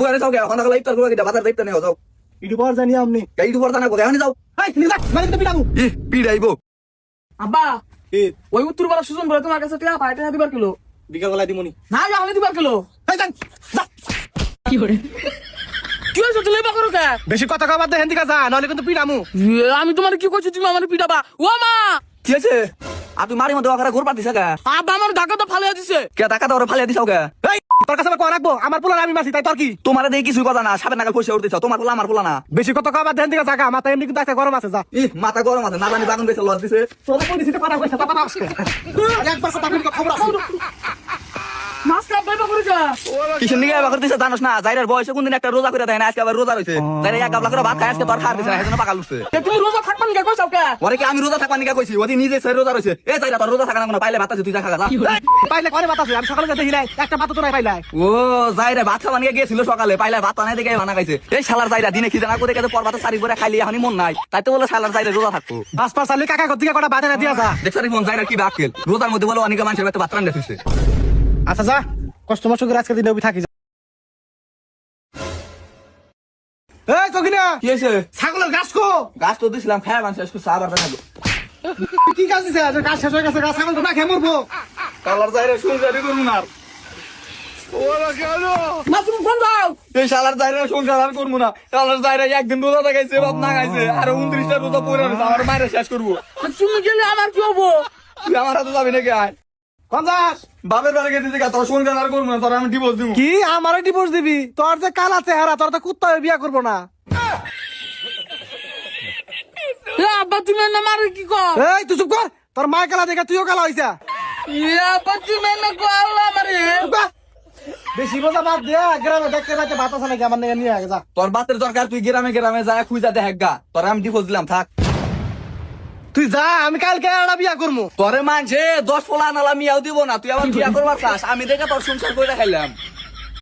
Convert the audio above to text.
দোকানে যাও কে এখন তাহলে ইফতার করে দিতে বাজার দেখতে নেও যাও ইউটিউবার জানি আপনি ইউটিউবার জানা কোথায় এখন যাও এই নিয়ে যা মানে তো পিটাবো ই পিড়াইবো আব্বা ওই উত্তরবেলা সুজন বলে তোমার কাছে টিয়া পাই টিয়া দিবার কিলো বিকাল বেলায় দিমুনি না আমি দিবার কিলো এই যান যা কি হয়েছে তুই লেবা করো কে বেশি কথা কবার দে হেন্দিকা যা নাহলে কিন্তু পিটামু আমি তোমার কি কইছি তুমি আমার পিটাবা ও মা কি আছে আর তুই মারি মধ্যে ওখানে ঘুর পাতিস কে আব্বা আমার ঢাকা তো ফালিয়ে দিছে কে টাকা তো ফালিয়ে দিছাও কে এই তোর কাছে আমার কোয়া রাখবো আমার পোলা আমি মাসি তাই তোর কি তোমারে দেখি কিছু কথা না সাবের নাগাল পয়সা উঠতেছ তোমার পোলা আমার পোলা না বেশি কথা কবার দে হেন্দিকা জায়গা মাথা এমনি কিন্তু একটা গরম আছে যা ই মাথা গরম আছে না জানি বাগুন বেশি লস দিছে তোর কই দিছিস কথা কইছ কথা আজকে একবার কথা কইছ খবর আছে মাছ কাপ বাইবা করে যা কিসের নিগে এবার করতেছে জানোস না জাইরের বয়সে কোনদিন একটা রোজা করে দেয় না আজকে আবার রোজা রইছে জাইরে এক গাবলা করে ভাত খায় আজকে তোর খাওয়ার দিছে না সেজন্য পাকা লুছে তুমি রোজা থাকবা না কইছ কে ওরে কি আমি রোজা থাকবা নিকা কইছি ওদি নিজে সে রোজা রইছে এ জাইরা তোর রোজা থাকা না কোনো পাইলে ভাত আছে তুই যা খা যা পাইলে করে বাতাসে আমি সকালে দেখি নাই একটা ভাত তো নাই পাইলাই ও জাইরে ভাত খাওয়া নিয়ে গেছিল সকালে পাইলে ভাত আনাই দেখে বানা খাইছে এই শালার জাইরা দিনে খিদে না করে কেটে পর ভাত সারি করে খাইলি এখনই মন নাই তাই তো বলে শালার জাইরে রোজা থাকবো বাস পাস আলি কাকা গদিকে কটা বাতে না দিয়া যা দেখছারি মন জাইরা কি বাকেল রোজার মধ্যে বলে অনেক মানুষের ভাত রান্না দিছে আচ্ছা যা কষ্ট মষ্ট করে আজকে দিনে থাকি যা এই চকিনা কি হয়েছে ছাগলের গাছ কো গাছ তো দিছিলাম খায় মানুষ শেষ করছে আবার দেখাবো কি গাছ দিছে আজ গাছ শেষ হয়ে গেছে গাছ ছাগল তো না খেয়ে মরবো শালার জাইরে সংসারই করবো না আর। ওরা কেন মা তুমি ফোন দাও এই শালার জাইরে সংসার আর করবো না শালার জাইরে একদিন রোজা দেখাইছে ভাত না খাইছে আর 29টা রোজা পড়ে রয়েছে আমার মায়ের শেষ করবো তুমি গেলে আমার কি হবো তুই আমার হাতে যাবি নাকি আয় কঞ্জাস বাপের বাড়ি গেছে দেখা তোর সংসার আর করবো না তোর আমি ডিভোর্স দিব কি আমারে ডিভোর্স দিবি তোর যে কালা চেহারা তোর তো কুত্তা হয়ে বিয়া করবো না আব্বা তুমি না মারে কি কর এই তুই চুপ কর তোর মা কালা দেখে তুইও কালা হইছা আব্বা তুমি না কল আমারে চুপ কর। বেশি বোঝা বাদ দিয়া গ্রামে দেখতে পাইতে ভাত আছে নাকি আমার নিয়ে আগে যা তোর বাতের দরকার তুই গ্রামে গ্রামে যায় খুঁজা দেখ গা তোর আমি ডিভোর্স দিলাম থাক তুই যা আমি কালকে একটা বিয়া করবো তোরে মানছে 10 পোলা নালা মিয়াও দিব না তুই আমার বিয়া করবার চাস আমি দেখে তোর সংসার করে খাইলাম